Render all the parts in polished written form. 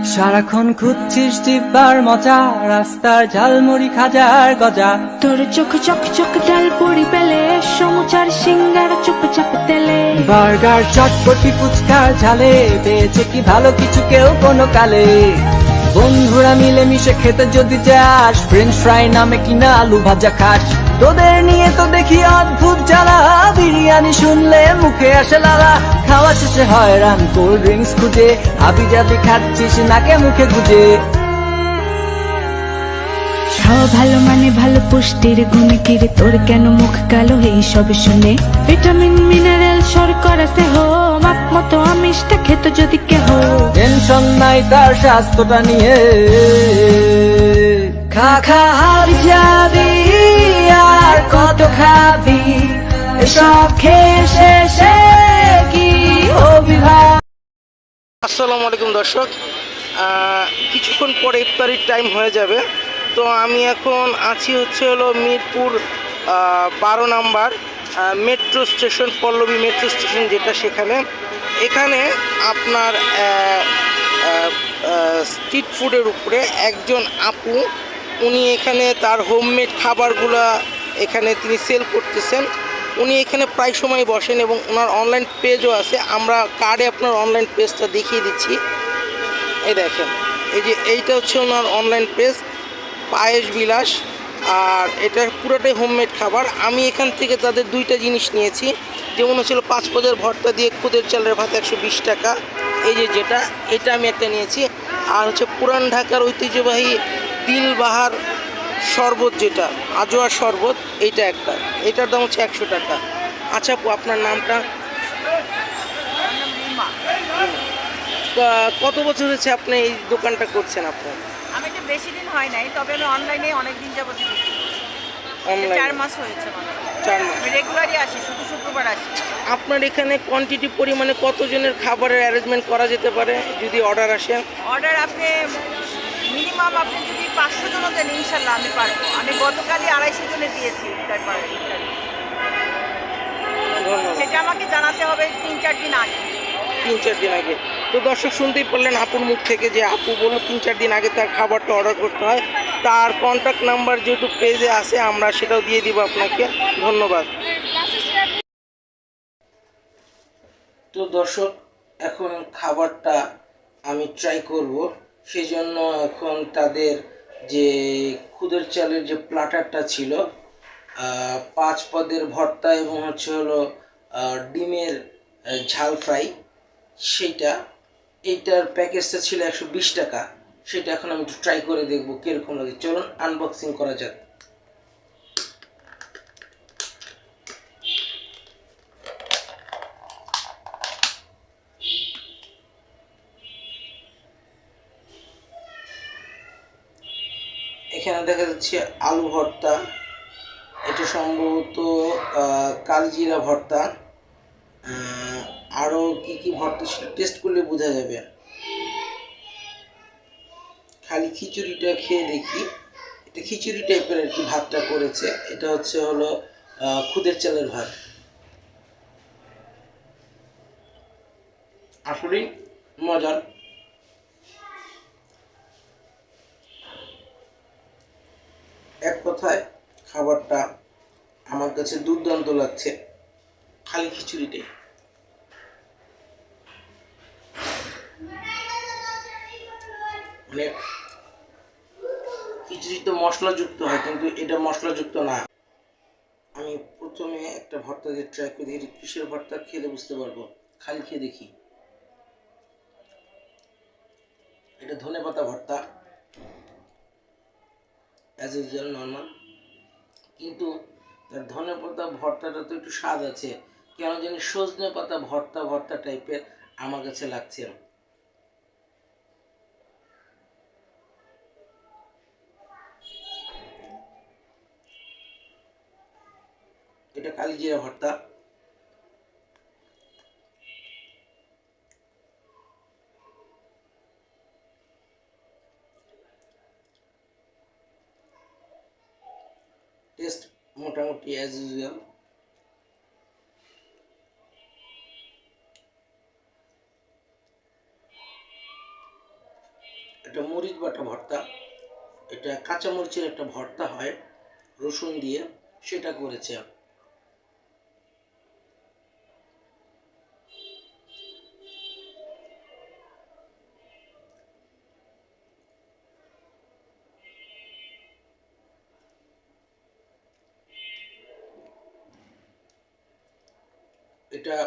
সারাক্ষণ খুঁজছিস জিব্বার মজা, রাস্তার ঝালমুড়ি খাজার গজা। তোর চোখ চক চক ডাল পড়ি পেলে, সমুচার সিঙ্গার চুপ চাপ তেলে। বার্গার চটপটি ফুচকার ঝালে, পেয়েছে কি ভালো কিছু কেউ কোনো কালে। বন্ধুরা মিলে মিশে খেতে যদি যাস, ফ্রেঞ্চ ফ্রাই নামে কিনা আলু ভাজা খাস। তোদের নিয়ে তো দেখি অদ্ভুত জ্বালা, বিরিয়ানি শুনলে মুখে আসে লালা। খাওয়া শেষে হয়রান কোল্ড ড্রিঙ্কস খুঁজে, হাবি জাবি খাচ্ছিস নাকে মুখে গুজে। খাওয়া ভালো মানে ভালো, পুষ্টির গুণে কিরে তোর কেন মুখ কালো এই সব শুনে। ভিটামিন মিনারেল শর্করা স্নেহ, মাপ মতো আমিষটা খেত যদি কেহ। টেনশন নাই তার স্বাস্থ্যটা নিয়ে, খা খা হারি যাবি আর কত খাবি, এসব খেয়ে শেষে কি হবি ভাই। আসসালামু আলাইকুম দর্শক, কিছুক্ষণ পরে ইফতারির টাইম হয়ে যাবে। তো আমি এখন আছি হলো Mirpur 12 number metro station, Pallabi metro station যেটা, সেখানে এখানে আপনার স্ট্রিট ফুডের উপরে একজন আপু, উনি এখানে তার হোমমেড খাবারগুলা এখানে তিনি সেল করতেছেন। উনি এখানে প্রায় সময় বসেন এবং ওনার অনলাইন পেজও আছে। আমরা কার্ডে আপনার অনলাইন পেজটা দেখিয়ে দিচ্ছি। এই দেখেন, এই যে এইটা হচ্ছে ওনার অনলাইন পেজ পায়েস বিলাস, আর এটা পুরোটাই হোমমেড খাবার। আমি এখান থেকে তাদের দুইটা জিনিস নিয়েছি, যেমন হচ্ছিল 5 পদের ভর্তা দিয়ে খুদের চালের ভাত 120 টাকা, এই যে যেটা, এটা আমি একটা নিয়েছি। আর হচ্ছে পুরান ঢাকার ঐতিহ্যবাহী দিলবাহার শরবত, যেটা আজোয়ার শরবত, এইটা একটা, এটার দাম হচ্ছে 100 টাকা। আচ্ছা আপু, আপনার নামটা? কত বছর হচ্ছে আপনি এই দোকানটা করছেন? আপনার? আমি এটা বেশি দিন হয় নাই, তবে আমি অনলাইনে অনেক দিন যাবত দিচ্ছি। অনলাইনে 4 মাস হয়েছে মানে। 4 মাস। আমি রেগুলারই আসি, শুধু শুক্রবার আসি। আপনার এখানে কোয়ান্টিটি পরিমাণে কতজনের খাবারের অ্যারেঞ্জমেন্ট করা যেতে পারে যদি অর্ডার আসে? অর্ডার আপনি মিনিমাম আপনি যদি 500 জনও দেন, ইনশাল্লাহ আমি পারবো। আমি গতকালই 250 জনে দিয়েছি ইফতার পারে। ধন্যবাদ। সেটা আমাকে জানাতে হবে 3-4 দিন আগে। 3-4 দিন আগে। তো দর্শক শুনতেই পারলেন আপুর মুখ থেকে, যে আপু বলল 3-4 দিন আগে তার খাবারটা অর্ডার করতে হয়। তার কন্ট্যাক্ট নাম্বার যেহেতু পেজে আছে, আমরা সেটাও দিয়ে দিব আপনাকে। ধন্যবাদ। তো দর্শক, এখন খাবারটা আমি ট্রাই করব, সেই জন্য এখন তাদের যে খুদের চালের যে প্ল্যাটারটা ছিল, 5 পদের ভর্তা এবং হলো ডিমের ঝাল ফ্রাই, সেইটা, এইটার প্যাকেজটা ছিল 120 টাকা। সেটা এখন আমি একটু ট্রাই করে দেখবো কীরকম লাগে। চলুন আনবক্সিং করা যাক। এখানে দেখা যাচ্ছে আলু ভর্তা, এটা সম্ভবত কালজিরা ভর্তা, আরও কি কি ভর্তা সেটা টেস্ট করলে বোঝা যাবে। খালি খিচুড়িটা খেয়ে দেখি, এটা খিচুড়ি টাইপের আর কি ভাতটা করেছে। এটা হলো খুদের চালের ভাত। আসলেই মজার। এক কথায় খাবারটা আমার কাছে দুর্দান্ত লাগছে, খালি খিচুড়িটাই। মানে খিচুড়ি তো মশলাযুক্ত হয়, কিন্তু এটা মশলাযুক্ত না। আমি প্রথমে একটা ভর্তা দিয়ে ট্রাই করে দেখি কিসের ভর্তা, খেলে বুঝতে পারবো। খালি খেয়ে দেখি। এটা ধনেপাতা ভর্তা, অ্যাজ ইউজুয়াল নর্মাল, কিন্তু তার ধনেপাতা ভর্তাটা তো একটু স্বাদ আছে, কেন জানি সজনে পাতা ভর্তা ভর্তা টাইপের আমার কাছে লাগছে। এটা কালিজিরা ভর্তা। টেস্ট মোটামুটি অ্যাজ ইউজুয়াল। এটা মরিচ বাটা ভর্তা, এটা কাঁচামরিচের একটা ভর্তা হয় রসুন দিয়ে, সেটা করেছে। এটা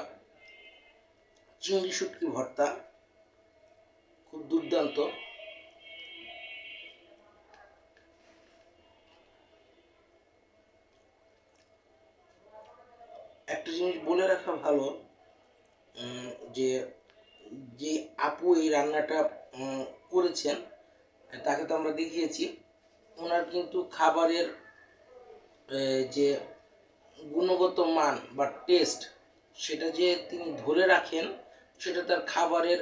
চিংড়ি শুটকি ভর্তা, খুব দুর্দান্ত। একটা জিনিস বলে রাখা ভালো, যে যে আপু এই রান্নাটা করেছেন তাকে তো আমরা দেখিয়েছি, ওনার কিন্তু খাবারের যে গুণগত মান বা টেস্ট, সেটা যে তিনি ধরে রাখেন, সেটা তার খাবারের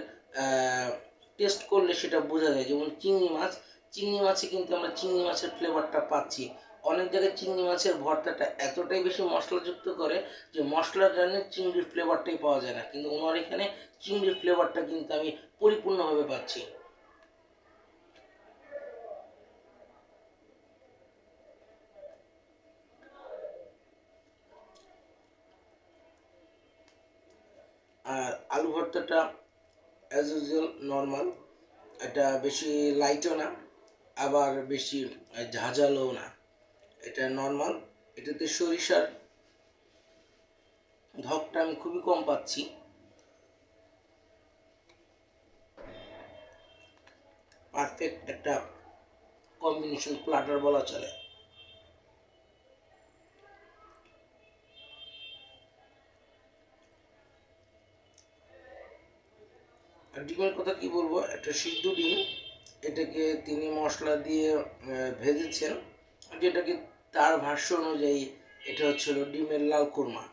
টেস্ট করলে সেটা বোঝা যায়। যেমন চিংড়ি মাছে কিন্তু আমরা চিংড়ি মাছের ফ্লেভারটা পাচ্ছি। অনেক জায়গায় চিংড়ি মাছের ভর্তাটা এতটাই বেশি মশলাযুক্ত করে যে মশলার কারণে চিংড়ির ফ্লেভারটাই পাওয়া যায় না, কিন্তু ওনার এখানে চিংড়ির ফ্লেভারটা কিন্তু আমি পরিপূর্ণভাবে পাচ্ছি। আর আলু ভর্তাটা অ্যাজ ইউজুয়াল নর্মাল, এটা বেশি লাইটও না আবার বেশি ঝাঁঝালোও না, এটা নর্মাল। এটাতে সরিষার ধকটা আমি খুবই কম পাচ্ছি। পারফেক্ট একটা কম্বিনেশন প্ল্যাটার বলা চলে। আর ডিমের কথা কি বলবো, একটা সিদ্ধ ডিম, এটাকে তিনি মশলা দিয়ে ভেজেছেন, যেটাকে তার ভাষ্য অনুযায়ী এটা হচ্ছিল ডিমের লাল কোরমা।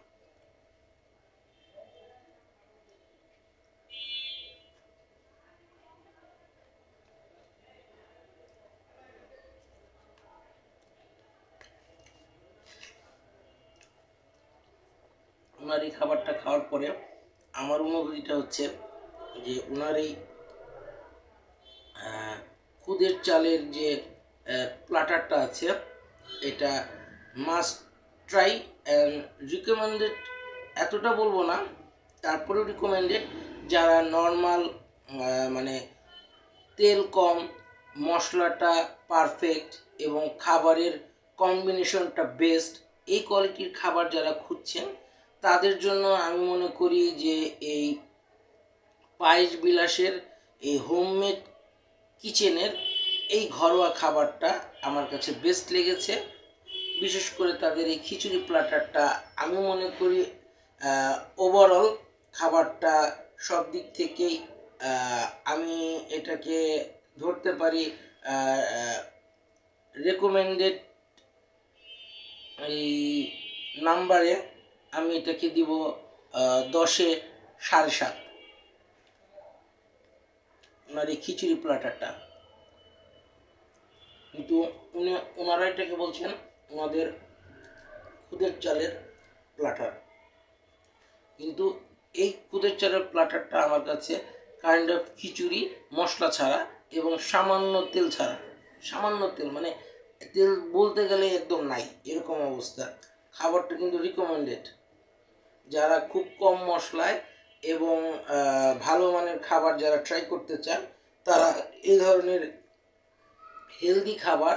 ওনার এই খাবারটা খাওয়ার পরে আমার অনুভূতিটা হচ্ছে যে ওনার এই খুদের চালের যে প্ল্যাটারটা আছে, এটা মাস্ট ট্রাই অ্যান্ড রিকমেন্ডেড, এতটা বলবো না, তারপরেও রিকমেন্ডেড। যারা নর্মাল মানে তেল কম, মশলাটা পারফেক্ট এবং খাবারের কম্বিনেশনটা বেস্ট, এই কোয়ালিটির খাবার যারা খুঁজছেন তাদের জন্য আমি মনে করি যে এই পায়েস বিলাসের এই হোমমেড কিচেনের এই ঘরোয়া খাবারটা আমার কাছে বেস্ট লেগেছে। বিশেষ করে তাদের এই খিচুড়ি প্ল্যাটারটা আমি মনে করি ওভারঅল খাবারটা সব দিক থেকেই আমি এটাকে ধরতে পারি রেকমেন্ডেড এই নাম্বারে। আমি এটাকে দিব 10-এ 7.5। ওনার এই খিচুড়ি প্ল্যাটারটা, কিন্তু ওনারা এটাকে বলছেন ওনাদের খুদের চালের প্ল্যাটার, কিন্তু এই খুদের চালের প্ল্যাটারটা আমার কাছে কাইন্ড অফ খিচুড়ি মশলা ছাড়া এবং সামান্য তেল ছাড়া, সামান্য তেল মানে তেল বলতে গেলে একদম নাই এরকম অবস্থা। খাবারটা কিন্তু রিকমেন্ডেড, যারা খুব কম মশলায় এবং ভালো মানের খাবার যারা ট্রাই করতে চান তারা এই ধরনের হেলদি খাবার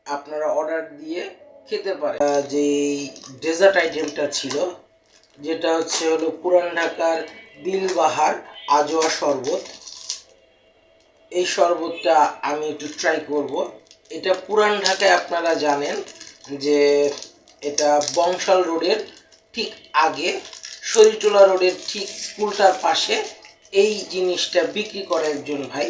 আপনারা অর্ডার দিয়ে খেতে পারেন। যে ডেজার্ট আইটেমটা ছিল, যেটা হলো পুরান ঢাকার দিলবাহার আজোয়া শরবত, এই শরবতটা আমি একটু ট্রাই করব। এটা পুরান ঢাকায় আপনারা জানেন যে এটা বংশাল রোডের ঠিক আগে, শরীটোলা রোডের ঠিক স্কুলটার পাশে এই জিনিসটা বিক্রি করে একজন ভাই।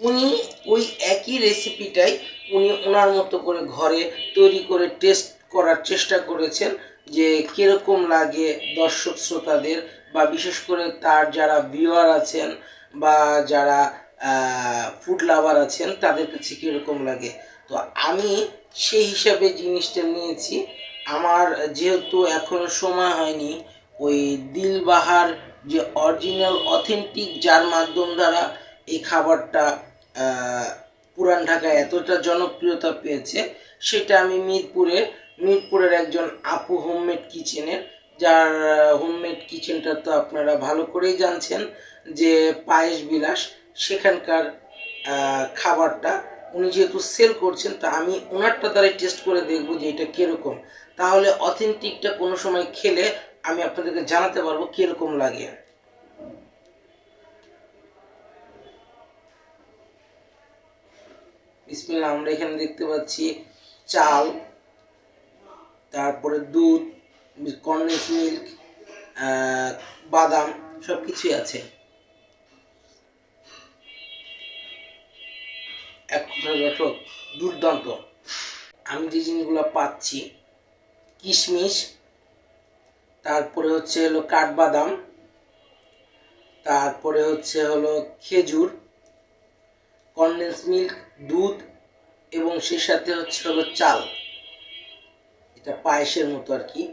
উনি ওই একই রেসিপিটাই উনি ওনার মতো করে ঘরে তৈরি করে টেস্ট করার চেষ্টা করেছেন যে কীরকম লাগে দর্শক শ্রোতাদের বা বিশেষ করে তার যারা ভিউয়ার আছেন বা যারা ফুড লাভার আছেন তাদের কাছে কীরকম লাগে। তো আমি সেই হিসাবে জিনিসটা নিয়েছি। আমার যেহেতু এখনো সময় হয়নি ওই দিলবাহার যে অরিজিনাল অথেন্টিক যার মাধ্যম দ্বারা এই খাবারটা পুরান ঢাকায় এতটা জনপ্রিয়তা পেয়েছে, সেটা আমি মিরপুরের একজন আপু হোমমেড কিচেনের, যার হোমমেড কিচেনটা তো আপনারা ভালো করেই জানছেন যে পায়েস বিলাস, সেখানকার খাবারটা উনি যেহেতু সেল করছেন, তা আমি ওনারটা দ্বারাই টেস্ট করে দেখবো যে এটা কীরকম। তাহলে অথেন্টিকটা কোনো সময় খেলে আমি আপনাদেরকে জানাতে পারবো কীরকম লাগে। বিসমিল্লাহ, আমরা এখানে দেখতে পাচ্ছি চাল, তারপরে দুধ, কন্ডেন্স মিল্ক, বাদাম, সব কিছুই আছে। এক কথা দর্শক, দুর্দান্ত। আমি যে জিনিসগুলো পাচ্ছি, কিশমিশ, তারপরে হচ্ছে হলো কাঠবাদাম, তারপরে হচ্ছে হলো খেজুর, কন্ডেন্স মিল্ক, দুধ, এবং সেই সাথে হচ্ছে হলো চাল। এটা পায়েসের মতো আর কি।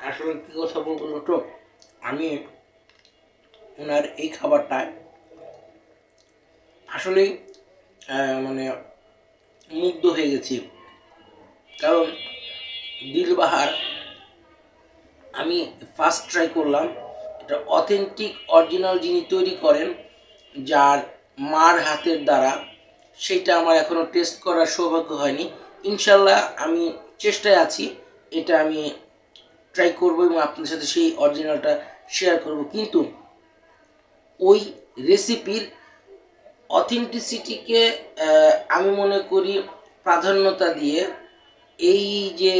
আসলে কি কথা বলবো তো, আমি ওনার এই খাবারটা আসলেই মানে মুগ্ধ হয়ে গেছি। কারণ দিলবাহার আমি ফার্স্ট ট্রাই করলাম, এটা অথেন্টিক অরিজিনাল যিনি তৈরি করেন, যার মার হাতের দ্বারা, সেটা আমার এখনও টেস্ট করার সৌভাগ্য হয়নি। ইনশাল্লাহ আমি চেষ্টায় আছি, এটা আমি ট্রাই করব এবং আপনাদের সাথে সেই অরিজিনালটা শেয়ার করব। কিন্তু ওই রেসিপির অথেন্টিসিটিকে আমি মনে করি প্রাধান্যতা দিয়ে এই যে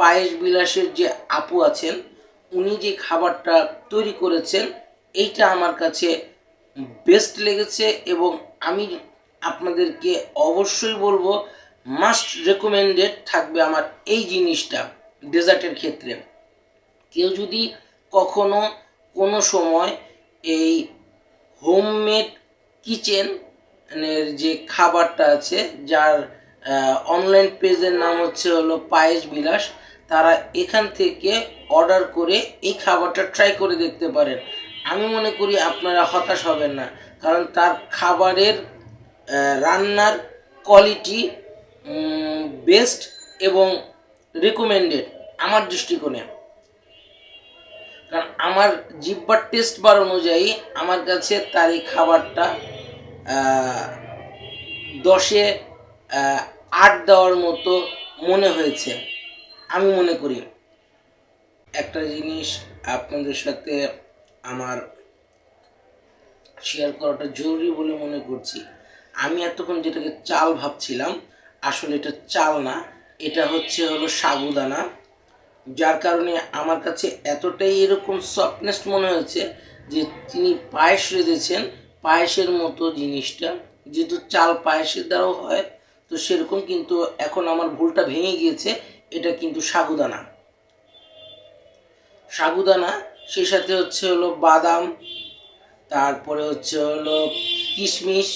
পায়েস বিলাসের যে আপু আছেন, উনি যে খাবারটা তৈরি করেছেন, এইটা আমার কাছে বেস্ট লেগেছে। এবং আমি আপনাদেরকে অবশ্যই বলবো, মাস্ট রেকমেন্ডেড থাকবে আমার এই জিনিসটা ডেজার্টের ক্ষেত্রে। কেউ যদি কখনো কোনো সময় এই হোমমেড কিচেনের যে খাবারটা আছে, যার অনলাইন পেজের নাম হচ্ছে হলো পায়েস বিলাস, তারা এখান থেকে অর্ডার করে এই খাবারটা ট্রাই করে দেখতে পারেন। আমি মনে করি আপনারা হতাশ হবেন না, কারণ তার খাবারের রান্নার কোয়ালিটি বেস্ট এবং রেকমেন্ডেড আমার দৃষ্টিকোণে। কারণ আমার জিহ্বার টেস্ট বার অনুযায়ী আমার কাছে তার এই খাবারটা 10-এ 8 দেওয়ার মতো মনে হয়েছে। আমি মনে করি একটা জিনিস আপনাদের সাথে আমার শেয়ার করাটা জরুরি বলে মনে করছি। আমি এতক্ষণ যেটাকে চাল ভাবছিলাম, আসলে এটা চাল না, এটা হচ্ছে হলো সাগুদানা, যার কারণে আমার কাছে এতটাই এরকম সফটনেস মনে হয়েছে যে তিনি পায়েস রেঁধেছেন পায়েসের মতো জিনিসটা। যেহেতু চাল পায়েসের দ্বারাও হয়, তো সেরকম, কিন্তু এখন আমার ভুলটা ভেঙে গিয়েছে, এটা কিন্তু সাগুদানা। সেই সাথে হচ্ছে হলো বাদাম, তারপরে হচ্ছে হলো কিশমিশ,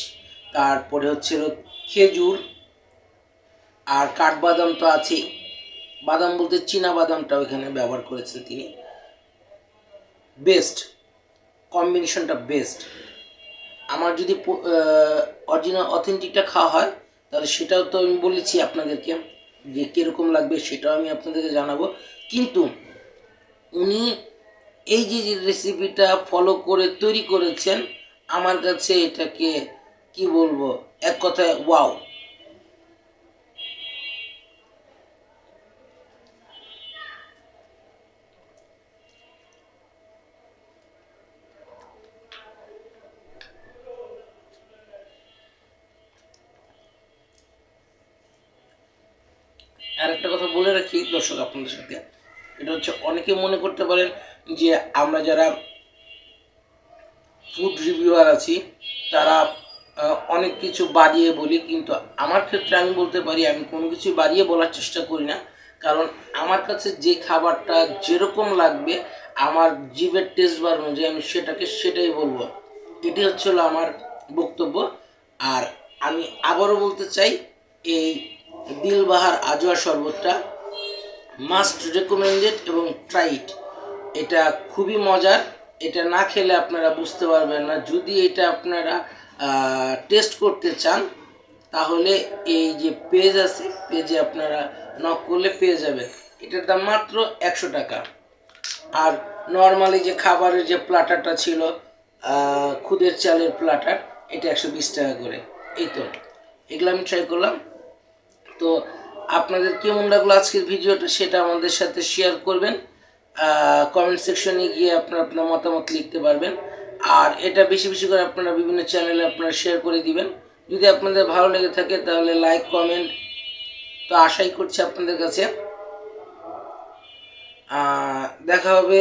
তারপরে হচ্ছে হলো খেজুর, আর কাঠবাদাম তো আছেই। বাদাম বলতে চীনা বাদামটাও এখানে ব্যবহার করেছেন তিনি। বেস্ট কম্বিনেশনটা বেস্ট। আমার যদি অরিজিনাল অথেন্টিকটা খাওয়া হয়, তাহলে সেটাও তো আমি বলেছি আপনাদেরকে যে কীরকম লাগবে, সেটাও আমি আপনাদেরকে জানাবো। কিন্তু উনি এই যে রেসিপিটা ফলো করে তৈরি করেছেন, আমার কাছে এটাকে কি বলবো, এক কথায় ওয়াও। আর একটা কথা বলে রাখি দর্শক আপনাদের সাথে, এটা হচ্ছে অনেকে মনে করতে পারেন যে আমরা যারা ফুড রিভিউয়ার আছি তারা অনেক কিছু বাড়িয়ে বলি, কিন্তু আমার ক্ষেত্রে আমি বলতে পারি আমি কোনো কিছু বাড়িয়ে বলার চেষ্টা করি না। কারণ আমার কাছে যে খাবারটা যেরকম লাগবে, আমার জিভের টেস্ট বার অনুযায়ী আমি সেটাই বলবো। এটি হচ্ছে আমার বক্তব্য। আর আমি আবারও বলতে চাই, এই দিলবাহার আজওয়া শরবতটা মাস্ট রেকমেন্ডেড এবং ট্রাই ইট। এটা খুবই মজার। এটা না খেলে আপনারা বুঝতে পারবেন না। যদি এটা আপনারা টেস্ট করতে চান তাহলে এই যে পেজ আছে, পেজে আপনারা নক করলে পেয়ে যাবেন। এটার দাম মাত্র 100 টাকা। আর নর্মালি যে খাবারের যে প্লাটারটা ছিল, খুদের চালের প্লাটার, এটা 120 টাকা করে। এই তো এগুলো আমি ট্রাই করলাম। তো আপনাদের কেমন লাগলো আজকের ভিডিওটা সেটা আমাদের সাথে শেয়ার করবেন। কমেন্ট সেকশনে গিয়ে আপনারা আপনার মতামত লিখতে পারবেন। আর এটা বেশি বেশি করে আপনারা বিভিন্ন চ্যানেলে আপনারা শেয়ার করে দিবেন। যদি আপনাদের ভালো লেগে থাকে তাহলে লাইক কমেন্ট তো আশাই করছি আপনাদের কাছে। দেখা হবে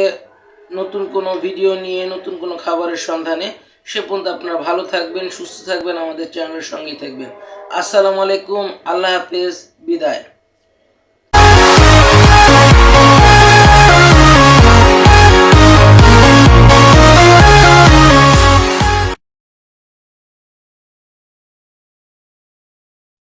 নতুন কোনো ভিডিও নিয়ে, নতুন কোনো খাবারের সন্ধানে। সে পর্যন্ত আপনারা ভালো থাকবেন, সুস্থ থাকবেন, আমাদের চ্যানেলের সঙ্গেই থাকবেন। আসসালামু আলাইকুম, আল্লাহ হাফেজ, বিদায়।